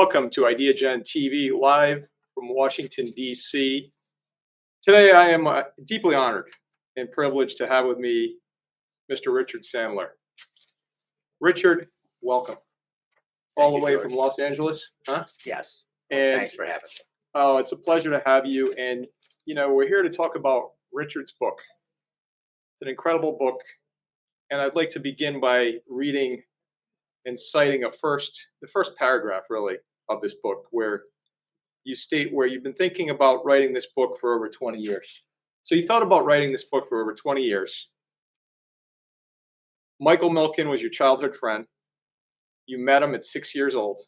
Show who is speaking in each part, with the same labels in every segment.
Speaker 1: Welcome to Ideagen TV live from Washington, D.C. Today I am deeply honored and privileged to have with me Mr. Richard Sandler. Richard, welcome. All the way from Los Angeles, huh?
Speaker 2: Yes.
Speaker 1: And
Speaker 2: thanks for having me.
Speaker 1: Oh, it's a pleasure to have you. And, we're here to talk about Richard's book. It's an incredible book. And I'd like to begin by reading and citing the first paragraph, really, of this book, where you state where you've been thinking about writing this book for over 20 years. So you thought about writing this book for over 20 years. Michael Milken was your childhood friend. You met him at 6 years old.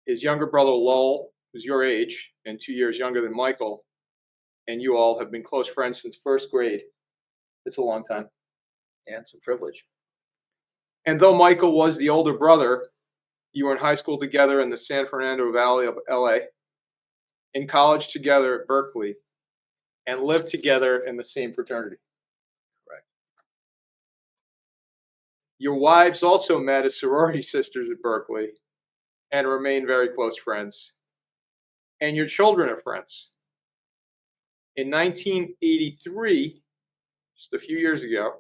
Speaker 1: His younger brother, Lowell, was your age and 2 years younger than Michael, and you all have been close friends since first grade. It's a long time.
Speaker 2: And it's a privilege.
Speaker 1: And though Michael was the older brother, you were in high school together in the San Fernando Valley of LA, in college together at Berkeley, and lived together in the same fraternity.
Speaker 2: Correct.
Speaker 1: Your wives also met as sorority sisters at Berkeley and remain very close friends. And your children are friends. In 1983, just a few years ago,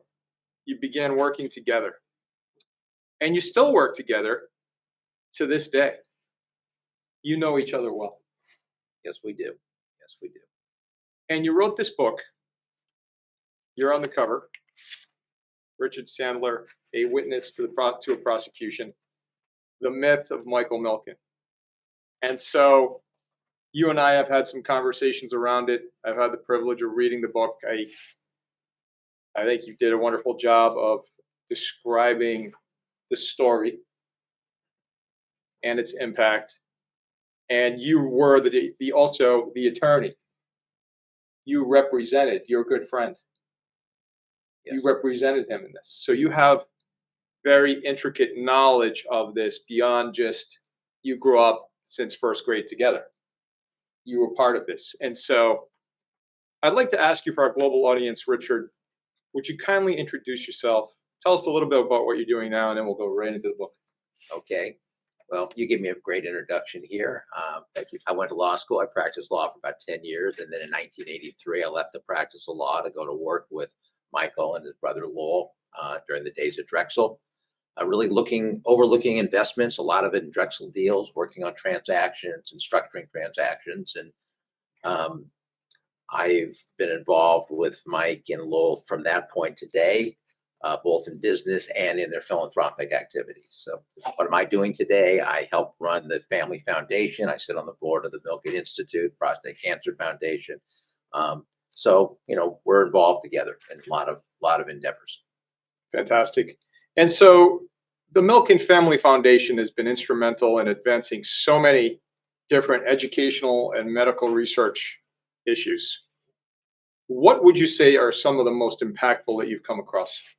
Speaker 1: you began working together. And you still work together to this day. You know each other well.
Speaker 2: Yes, we do. Yes, we do.
Speaker 1: And you wrote this book. You're on the cover. Richard Sandler, a witness to a prosecution. The Myth of Michael Milken. And so you and I have had some conversations around it. I've had the privilege of reading the book. I think you did a wonderful job of describing the story and its impact. And you were also the attorney. You represented your good friend.
Speaker 2: Yes.
Speaker 1: You represented him in this. So you have very intricate knowledge of this beyond just you grew up since first grade together. You were part of this. And so I'd like to ask you, for our global audience, Richard, would you kindly introduce yourself? Tell us a little bit about what you're doing now, and then we'll go right into the book.
Speaker 2: Okay. Well, you gave me a great introduction here.
Speaker 1: Thank you.
Speaker 2: I went to law school. I practiced law for about 10 years. And then in 1983, I left the practice of law to go to work with Michael and his brother Lowell during the days at Drexel. Really overlooking investments, a lot of it in Drexel deals, working on transactions and structuring transactions. And I've been involved with Mike and Lowell from that point today, both in business and in their philanthropic activities. So what am I doing today? I help run the Family Foundation. I sit on the board of the Milken Institute, Prostate Cancer Foundation. So we're involved together in a lot of endeavors.
Speaker 1: Fantastic. And so the Milken Family Foundation has been instrumental in advancing so many different educational and medical research issues. What would you say are some of the most impactful that you've come across?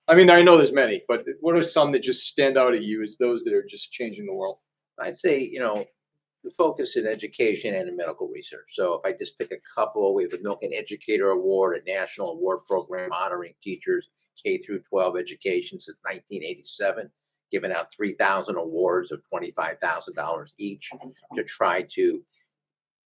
Speaker 1: I mean, I know there's many, but what are some that just stand out at you as those that are just changing the world?
Speaker 2: I'd say, the focus in education and in medical research. So if I just pick a couple, we have the Milken Educator Award, a national award program honoring teachers K through 12 education since 1987, giving out 3,000 awards of $25,000 each to try to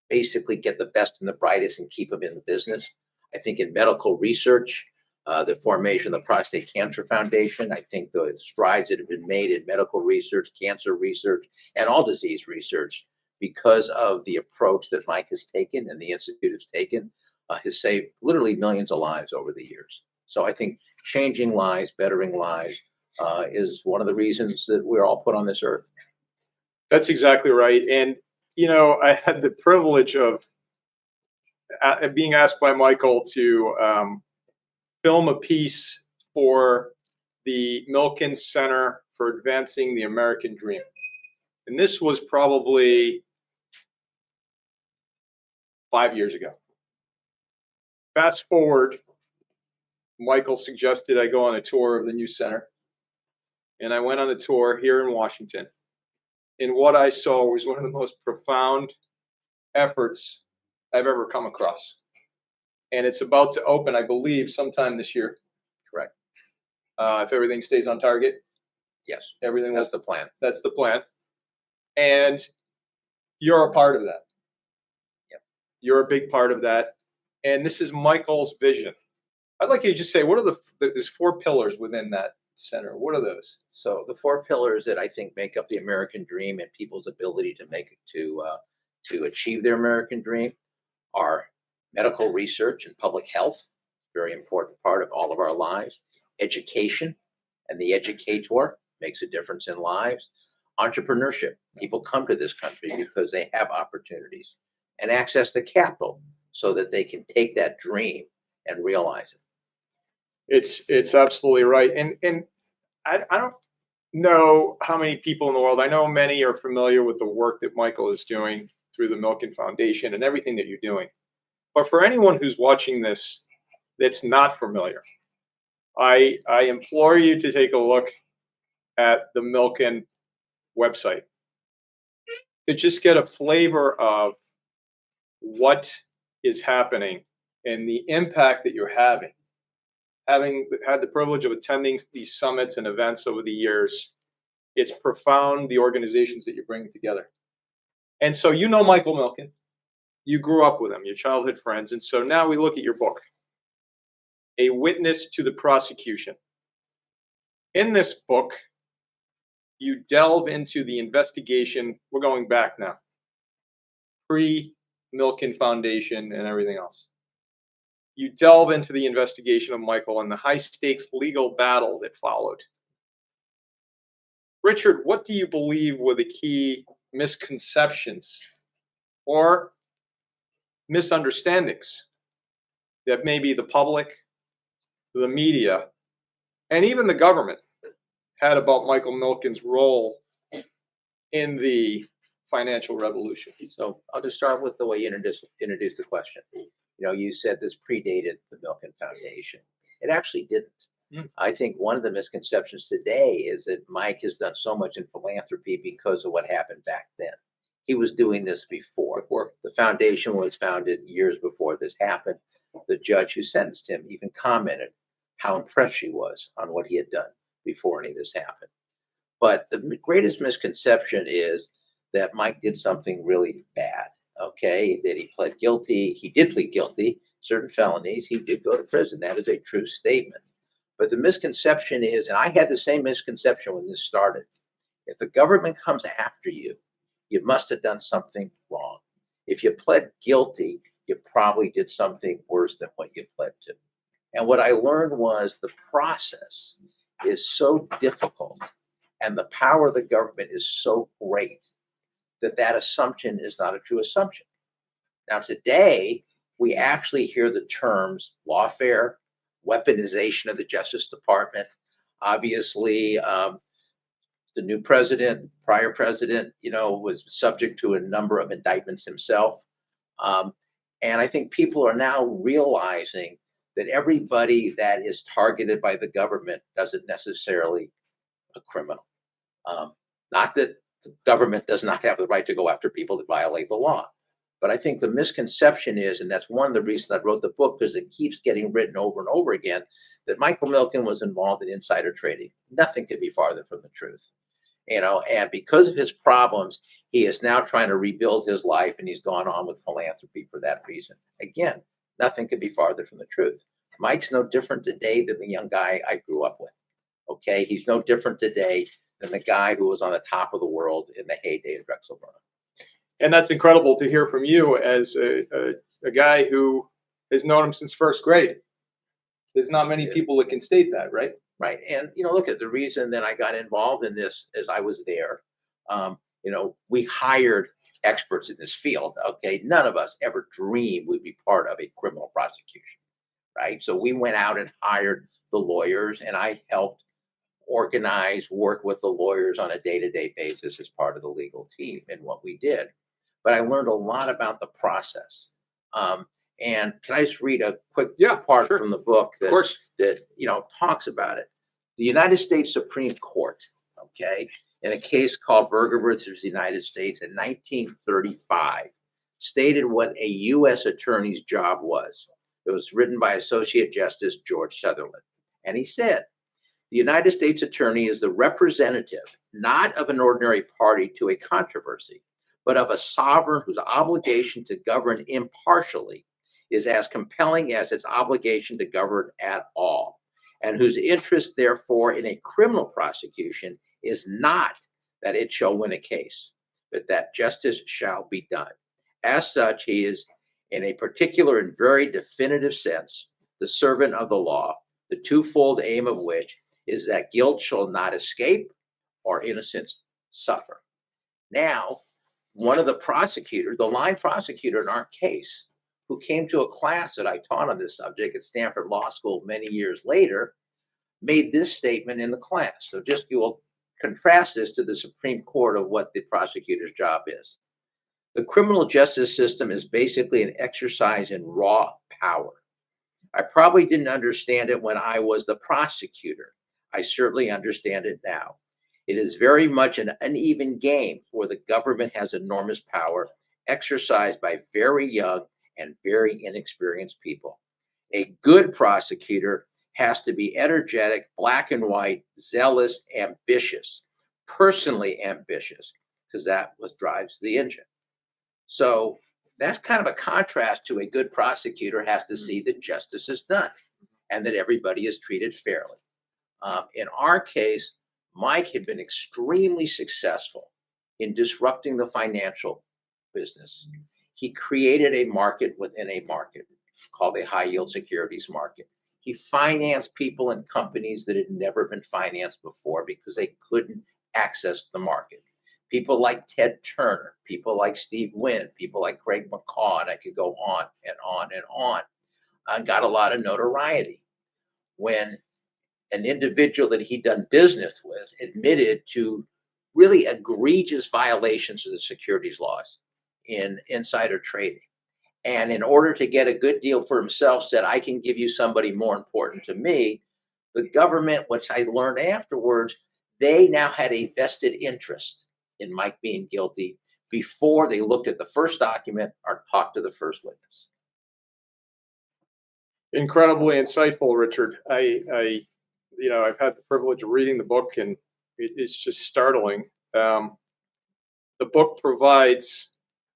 Speaker 2: basically get the best and the brightest and keep them in the business. I think in medical research, the formation of the Prostate Cancer Foundation, I think the strides that have been made in medical research, cancer research, and all disease research, because of the approach that Mike has taken and the Institute has taken, has saved literally millions of lives over the years. So I think changing lives, bettering lives, is one of the reasons that we're all put on this earth.
Speaker 1: That's exactly right. And, I had the privilege of being asked by Michael to film a piece for the Milken Center for Advancing the American Dream. And this was probably 5 years ago. Fast forward, Michael suggested I go on a tour of the new center. And I went on the tour here in Washington. And what I saw was one of the most profound efforts I've ever come across. And it's about to open, I believe, sometime this year.
Speaker 2: Correct.
Speaker 1: If everything stays on target.
Speaker 2: Yes.
Speaker 1: Everything.
Speaker 2: That's the plan.
Speaker 1: That's the plan. And you're a part of that.
Speaker 2: Yep.
Speaker 1: You're a big part of that. And this is Michael's vision. I'd like you to just say, what are there's 4 pillars within that center. What are those?
Speaker 2: So the 4 pillars that I think make up the American dream and people's ability to make it to achieve their American dream are medical research and public health, very important part of all of our lives. Education and the educator makes a difference in lives. Entrepreneurship, people come to this country because they have opportunities, and access to capital so that they can take that dream and realize it.
Speaker 1: It's absolutely right. And I don't know how many people in the world, I know many are familiar with the work that Michael is doing through the Milken Foundation and everything that you're doing. But for anyone who's watching this that's not familiar, I implore you to take a look at the Milken website to just get a flavor of what is happening and the impact that you're having. Having had the privilege of attending these summits and events over the years, it's profound, the organizations that you're bringing together. And so you know Michael Milken. You grew up with him, your childhood friends. And so now we look at your book, A Witness to the Prosecution. In this book, you delve into the investigation. We're going back now, pre-Milken Foundation and everything else. You delve into the investigation of Michael and the high-stakes legal battle that followed. Richard, what do you believe were the key misconceptions or misunderstandings that maybe the public, the media, and even the government had about Michael Milken's role in the financial revolution?
Speaker 2: So I'll just start with the way you introduced the question. You said this predated the Milken Foundation. It actually didn't. I think one of the misconceptions today is that Mike has done so much in philanthropy because of what happened back then. He was doing this before. The foundation was founded years before this happened. The judge who sentenced him even commented how impressed she was on what he had done before any of this happened. But the greatest misconception is that Mike did something really bad. Okay, that he pled guilty. He did plead guilty, certain felonies. He did go to prison. That is a true statement. But the misconception is, and I had the same misconception when this started, if the government comes after you, you must have done something wrong. If you pled guilty, you probably did something worse than what you pled to. And what I learned was the process is so difficult and the power of the government is so great that assumption is not a true assumption. Now, today, we actually hear the terms lawfare, weaponization of the Justice Department. Obviously, the new president, prior president, was subject to a number of indictments himself. And I think people are now realizing that everybody that is targeted by the government doesn't necessarily a criminal. Not that the government does not have the right to go after people that violate the law. But I think the misconception is, and that's one of the reasons I wrote the book, because it keeps getting written over and over again, that Michael Milken was involved in insider trading. Nothing could be farther from the truth. And because of his problems, he is now trying to rebuild his life, and he's gone on with philanthropy for that reason. Again, nothing could be farther from the truth. Mike's no different today than the young guy I grew up with. Okay, he's no different today than the guy who was on the top of the world in the heyday of Drexel Burnham.
Speaker 1: And that's incredible to hear from you as a guy who has known him since first grade. There's not many people that can state that, right?
Speaker 2: Right. And, look at the reason that I got involved in this as I was there. We hired experts in this field. Okay. None of us ever dreamed we'd be part of a criminal prosecution. Right. So we went out and hired the lawyers, and I helped organize, work with the lawyers on a day-to-day basis as part of the legal team and what we did. But I learned a lot about the process. And can I just read a quick part from the book that talks about it? The United States Supreme Court, okay, in a case called Berger versus the United States in 1935, stated what a U.S. attorney's job was. It was written by Associate Justice George Sutherland. And he said, The United States Attorney is the representative, not of an ordinary party to a controversy, but of a sovereign whose obligation to govern impartially is as compelling as its obligation to govern at all, and whose interest, therefore, in a criminal prosecution is not that it shall win a case, but that justice shall be done. As such, he is, in a particular and very definitive sense, the servant of the law, the twofold aim of which is that guilt shall not escape or innocence suffer. Now, one of the prosecutors, the line prosecutor in our case, who came to a class that I taught on this subject at Stanford Law School many years later, made this statement in the class. So just you will contrast this to the Supreme Court of what the prosecutor's job is. The criminal justice system is basically an exercise in raw power. I probably didn't understand it when I was the prosecutor. I certainly understand it now. It is very much an uneven game where the government has enormous power exercised by very young and very inexperienced people. A good prosecutor has to be energetic, black and white, zealous, ambitious, personally ambitious, because that what drives the engine. So that's kind of a contrast to a good prosecutor has to see that justice is done and that everybody is treated fairly. In our case, Mike had been extremely successful in disrupting the financial business. He created a market within a market called a high yield securities market. He financed people and companies that had never been financed before because they couldn't access the market. People like Ted Turner, people like Steve Wynn, people like Craig McCaw, and I could go on and on and on. Got a lot of notoriety when an individual that he'd done business with admitted to really egregious violations of the securities laws in insider trading. And in order to get a good deal for himself, said, I can give you somebody more important to me. The government, which I learned afterwards, they now had a vested interest in Mike being guilty before they looked at the first document or talked to the first witness.
Speaker 1: Incredibly insightful, Richard. I've had the privilege of reading the book, and it's just startling. The book provides,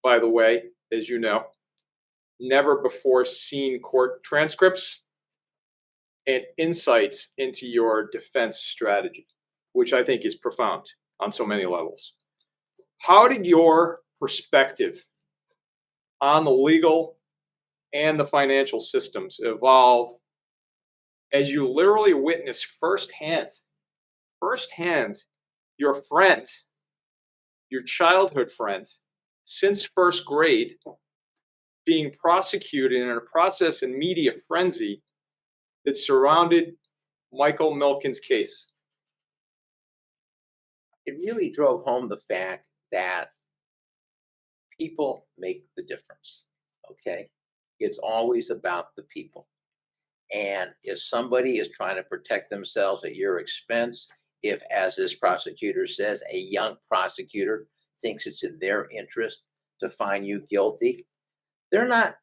Speaker 1: by the way, as you know, never before seen court transcripts and insights into your defense strategy, which I think is profound on so many levels. How did your perspective on the legal and the financial systems evolve as you literally witnessed firsthand, your friend, your childhood friend, since first grade, being prosecuted in a process and media frenzy that surrounded Michael Milken's case?
Speaker 2: It really drove home the fact that people make the difference, okay? It's always about the people. And if somebody is trying to protect themselves at your expense, if, as this prosecutor says, a young prosecutor thinks it's in their interest to find you guilty, I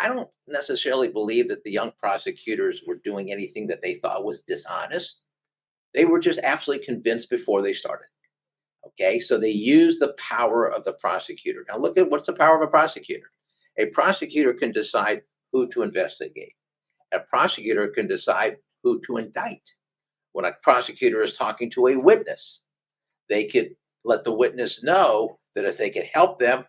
Speaker 2: don't necessarily believe that the young prosecutors were doing anything that they thought was dishonest. They were just absolutely convinced before they started. Okay, so they use the power of the prosecutor. Now look at what's the power of a prosecutor. A prosecutor can decide who to investigate. A prosecutor can decide who to indict. When a prosecutor is talking to a witness, they could let the witness know that if they could help them,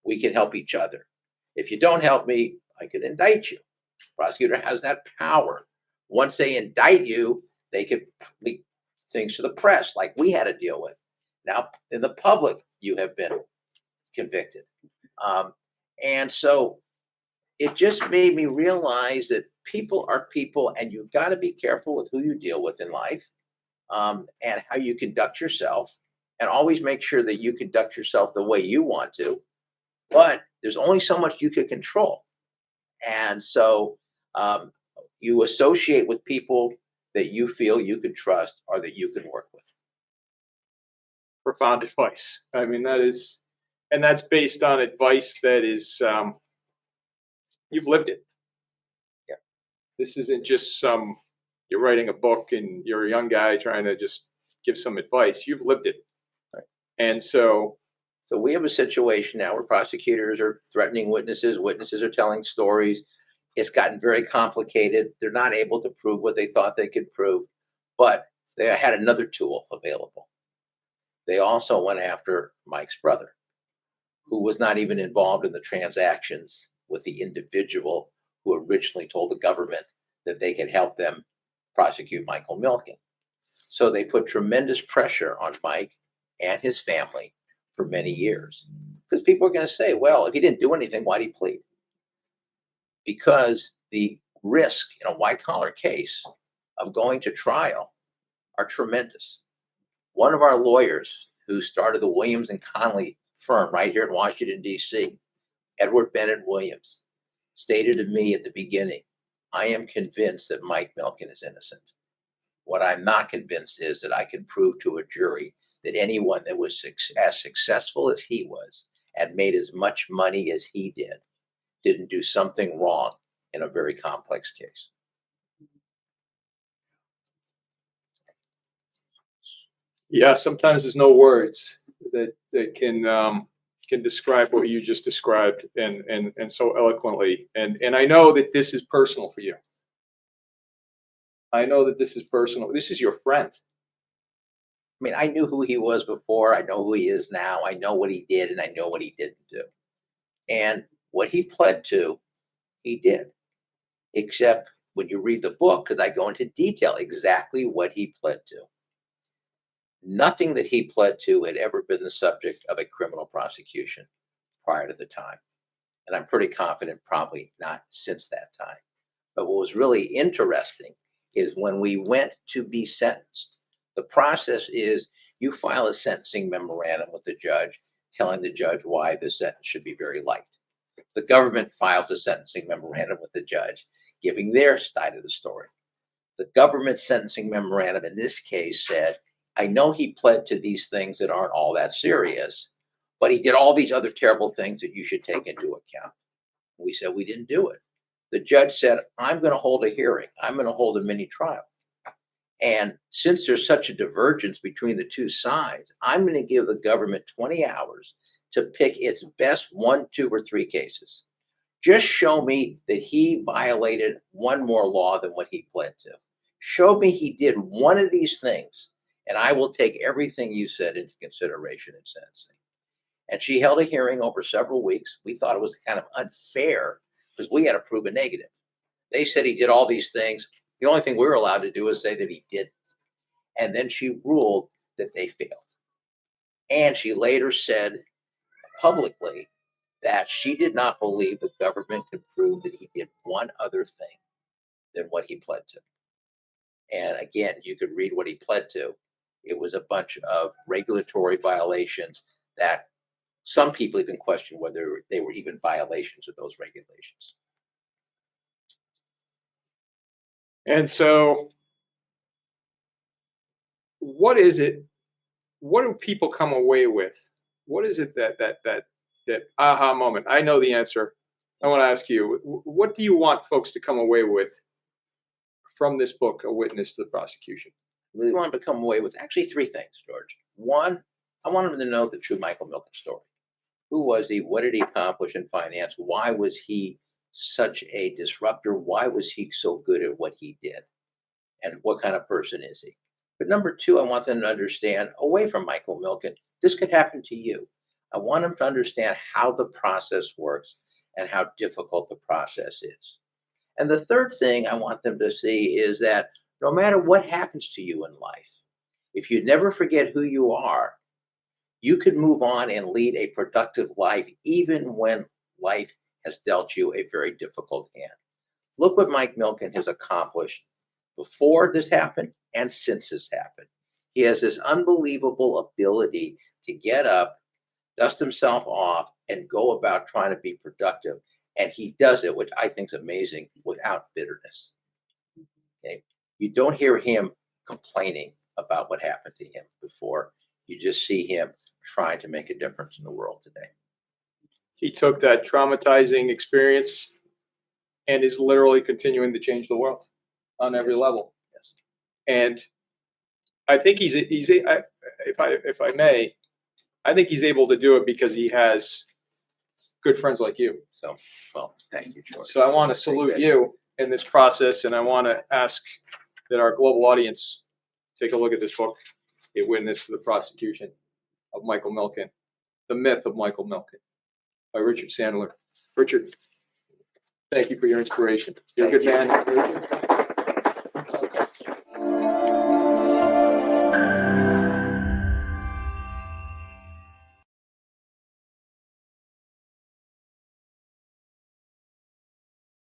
Speaker 2: we can help each other. If you don't help me, I could indict you. The prosecutor has that power. Once they indict you, they could leak things to the press like we had to deal with. Now, in the public, you have been convicted. And so it just made me realize that people are people, and you've got to be careful with who you deal with in life, and how you conduct yourself, and always make sure that you conduct yourself the way you want to. But there's only so much you can control. And so you associate with people that you feel you can trust or that you can work with.
Speaker 1: Profound advice. I mean, that's based on advice that is, you've lived it.
Speaker 2: Yeah.
Speaker 1: This isn't just some, you're writing a book and you're a young guy trying to just give some advice. You've lived it.
Speaker 2: Right.
Speaker 1: And so
Speaker 2: we have a situation now where prosecutors are threatening witnesses. Witnesses are telling stories. It's gotten very complicated. They're not able to prove what they thought they could prove, but they had another tool available. They also went after Mike's brother, who was not even involved in the transactions with the individual who originally told the government that they could help them prosecute Michael Milken. So they put tremendous pressure on Mike and his family for many years. Because people are going to say, well, if he didn't do anything, why'd he plead? Because the risk in a white-collar case of going to trial are tremendous. One of our lawyers who started the Williams and Connolly firm right here in Washington, D.C., Edward Bennett Williams, stated to me at the beginning, I am convinced that Mike Milken is innocent. What I'm not convinced is that I can prove to a jury that anyone that was as successful as he was and made as much money as he did didn't do something wrong in a very complex case.
Speaker 1: yeah, sometimes there's no words that can describe what you just described and so eloquently. And I know that this is personal for you. I know that this is personal. This is your friend.
Speaker 2: I mean, I knew who he was before. I know who he is now. I know what he did, and I know what he didn't do. And what he pled to, he did. Except when you read the book, because I go into detail exactly what he pled to. Nothing that he pled to had ever been the subject of a criminal prosecution prior to the time. And I'm pretty confident probably not since that time. But what was really interesting is when we went to be sentenced, the process is you file a sentencing memorandum with the judge, telling the judge why the sentence should be very light. The government files a sentencing memorandum with the judge, giving their side of the story. The government sentencing memorandum in this case said, I know he pled to these things that aren't all that serious, but he did all these other terrible things that you should take into account. We said we didn't do it. The judge said, I'm going to hold a hearing. I'm going to hold a mini trial. And since there's such a divergence between the two sides, I'm going to give the government 20 hours to pick its best 1, 2, or 3 cases. Just show me that he violated one more law than what he pled to. Show me he did one of these things, and I will take everything you said into consideration in sentencing. And she held a hearing over several weeks. We thought it was kind of unfair because we had to prove a negative. They said he did all these things. The only thing we were allowed to do is say that he didn't. And then she ruled that they failed. And she later said publicly that she did not believe the government could prove that he did one other thing than what he pled to. And again, you could read what he pled to. It was a bunch of regulatory violations that some people even question whether they were even violations of those regulations.
Speaker 1: And so what is it? What do people come away with? What is it that aha moment? I know the answer. I want to ask you, what do you want folks to come away with from this book, A Witness to the Prosecution?
Speaker 2: I really want them to come away with actually 3 things, George. One, I want them to know the true Michael Milken story. Who was he? What did he accomplish in finance? Why was he such a disruptor? Why was he so good at what he did? And what kind of person is he? But number 2, I want them to understand, away from Michael Milken, this could happen to you. I want them to understand how the process works and how difficult the process is. And the third thing I want them to see is that no matter what happens to you in life, if you never forget who you are, you can move on and lead a productive life even when life has dealt you a very difficult hand. Look what Mike Milken has accomplished before this happened and since this happened. He has this unbelievable ability to get up, dust himself off, and go about trying to be productive. And he does it, which I think is amazing, without bitterness. Okay? You don't hear him complaining about what happened to him before. You just see him trying to make a difference in the world today.
Speaker 1: He took that traumatizing experience and is literally continuing to change the world on every level.
Speaker 2: Yes.
Speaker 1: And I think if I may, I think he's able to do it because he has good friends like you.
Speaker 2: So, well, thank you, George.
Speaker 1: So I want to salute you in this process, and I want to ask that our global audience take a look at this book, A Witness to the Prosecution of Michael Milken, The Myth of Michael Milken, by Richard Sandler. Richard, thank you for your inspiration. You're a good man.